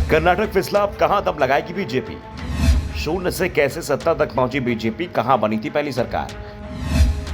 कर्नाटक फिसला, अब कहां दम लगाएगी बीजेपी? शून्य से कैसे सत्ता तक पहुंची बीजेपी, कहां बनी थी पहली सरकार?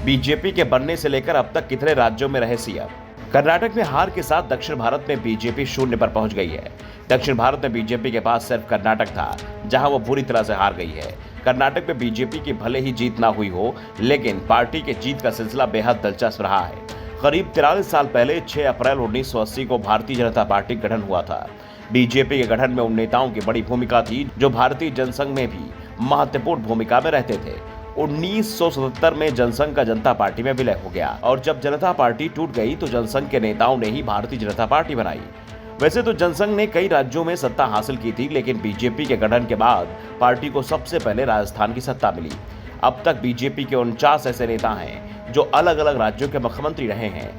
बीजेपी के बनने से लेकर अब तक कितने राज्यों में रहे सीएम? कर्नाटक में हार के साथ दक्षिण भारत में बीजेपी शून्य पर पहुंच गई है। दक्षिण भारत में बीजेपी के पास सिर्फ कर्नाटक था, जहां वो बुरी तरह से हार गई है। कर्नाटक में बीजेपी की भले ही जीत ना हुई हो, लेकिन पार्टी के जीत का सिलसिला बेहद दिलचस्प रहा है। करीब 43 साल पहले 6 अप्रैल 1980 को भारतीय जनता पार्टी गठन हुआ था। बीजेपी के गठन में उन नेताओं की बड़ी भूमिका थी जो भारतीय जनसंघ में भी महत्वपूर्ण भूमिका में रहते थे। 1977 में जनसंघ का जनता पार्टी में विलय हो गया और जब जनता पार्टी टूट गई तो जनसंघ के नेताओं ने ही भारतीय जनता पार्टी बनाई। वैसे तो जनसंघ ने कई राज्यों में सत्ता हासिल की थी, लेकिन बीजेपी के गठन के बाद पार्टी को सबसे पहले राजस्थान की सत्ता मिली। अब तक बीजेपी के 49 ऐसे नेता हैं जो अलग अलग राज्यों के मुख्यमंत्री रहे हैं।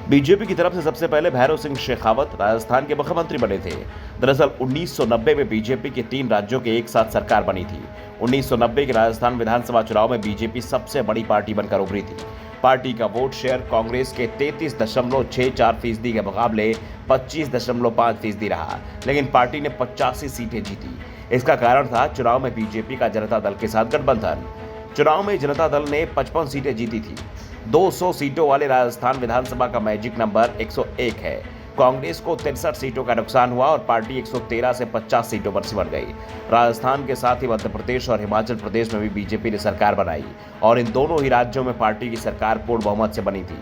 बीजेपी की तरफ से सबसे पहले भैरव सिंह शेखावत राजस्थान के मुख्यमंत्री बने थे। दरअसल 1990 में बीजेपी के 3 राज्यों के एक साथ सरकार बनी थी। 1990 के राजस्थान विधानसभा चुनाव में बीजेपी सबसे बड़ी पार्टी बनकर उभरी थी। पार्टी का वोट शेयर कांग्रेस के 33.64% के मुकाबले 25.5% रहा, लेकिन पार्टी ने 85 सीटें जीती। इसका कारण था चुनाव में बीजेपी का जनता दल के साथ गठबंधन। चुनाव में जनता दल ने 55 सीटें जीती थी। 200 सीटों वाले राजस्थान विधानसभा का मैजिक नंबर 101 है। कांग्रेस को 63 सीटों का नुकसान हुआ और पार्टी 113 से 50 सीटों पर सिमट गई। राजस्थान के साथ ही मध्य प्रदेश और हिमाचल प्रदेश में भी बीजेपी ने सरकार बनाई और इन दोनों ही राज्यों में पार्टी की सरकार पूर्ण बहुमत से बनी थी।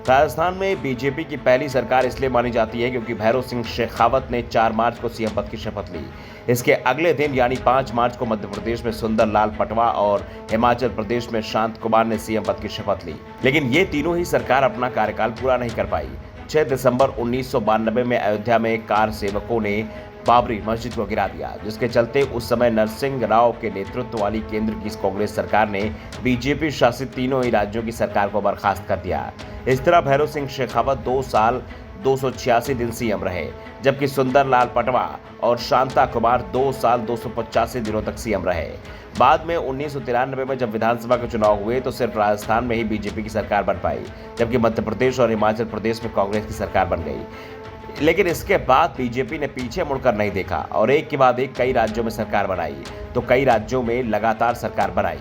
राजस्थान में बीजेपी की पहली सरकार इसलिए मानी जाती है क्योंकि भैरव सिंह शेखावत ने 4 मार्च को सीएम पद की शपथ ली। इसके अगले दिन यानी 5 मार्च को मध्य प्रदेश में सुंदर लाल पटवा और हिमाचल प्रदेश में शांत कुमार ने सीएम पद की शपथ ली, लेकिन ये तीनों ही सरकार अपना कार्यकाल पूरा नहीं कर पाई। 6 दिसंबर 1992 में अयोध्या में कार सेवकों ने बाबरी मस्जिद को गिरा दिया, जिसके चलते उस समय नरसिंह राव के नेतृत्व वाली केंद्र की कांग्रेस सरकार ने बीजेपी शासित तीनों ही राज्यों की सरकार को बर्खास्त कर दिया। इस तरह भैरव सिंह शेखावत 2 साल 286 दिन सीएम रहे, जबकि सुंदर लाल पटवा और शांता कुमार 2 साल 285 दिनों तक सीएम रहे। बाद में 1993 में जब विधानसभा के चुनाव हुए तो सिर्फ राजस्थान में ही बीजेपी की सरकार बन पाई, जबकि मध्य प्रदेश और हिमाचल प्रदेश में कांग्रेस की सरकार बन गई। लेकिन इसके बाद बीजेपी ने पीछे मुड़कर नहीं देखा और एक के बाद एक कई राज्यों में सरकार बनाई, तो कई राज्यों में लगातार सरकार बनाई।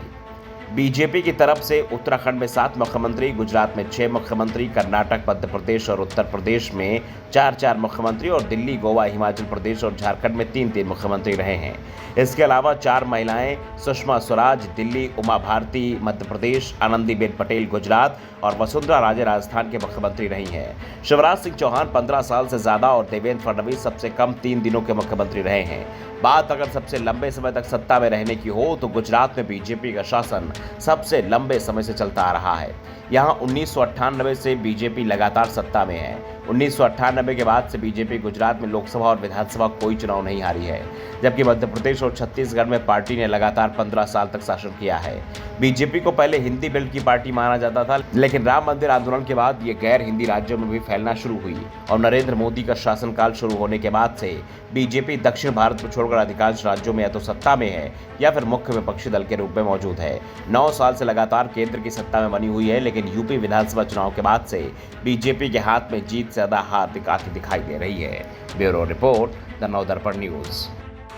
बीजेपी की तरफ से उत्तराखंड में 7 मुख्यमंत्री, गुजरात में 6 मुख्यमंत्री, कर्नाटक, मध्य प्रदेश और उत्तर प्रदेश में 4-4 मुख्यमंत्री और दिल्ली, गोवा, हिमाचल प्रदेश और झारखंड में 3-3 मुख्यमंत्री रहे हैं। इसके अलावा 4 महिलाएं, सुषमा स्वराज दिल्ली, उमा भारती मध्य प्रदेश, आनंदीबेन पटेल गुजरात और वसुंधरा राजे राजस्थान के मुख्यमंत्री रही हैं। शिवराज सिंह चौहान 15 साल से ज्यादा और देवेंद्र फडणवीस सबसे कम 3 दिनों के मुख्यमंत्री रहे हैं। बात अगर सबसे लंबे समय तक सत्ता में रहने की हो तो गुजरात में बीजेपी का शासन सबसे लंबे समय से चलता आ रहा है। यहाँ 1998 से बीजेपी लगातार सत्ता में है। 1998 के बाद से बीजेपी गुजरात में लोकसभा और विधानसभा कोई चुनाव नहीं हारी है, जबकि मध्य प्रदेश और छत्तीसगढ़ में पार्टी ने लगातार 15 साल तक शासन किया है। बीजेपी को पहले हिंदी बेल्ट की पार्टी माना जाता था, लेकिन राम मंदिर आंदोलन के बाद ये गैर हिंदी राज्यों में भी फैलना शुरू हुई और नरेंद्र मोदी का शासनकाल शुरू होने के बाद से बीजेपी दक्षिण भारत को छोड़कर अधिकांश राज्यों में या तो सत्ता में है या फिर मुख्य विपक्षी दल के रूप में मौजूद है। 9 साल से लगातार केंद्र की सत्ता में बनी हुई है, लेकिन यूपी विधानसभा चुनाव के बाद से बीजेपी के हाथ में जीत से ज्यादा हार दिखाई दे रही है। Bureau report, the Navdarpan news.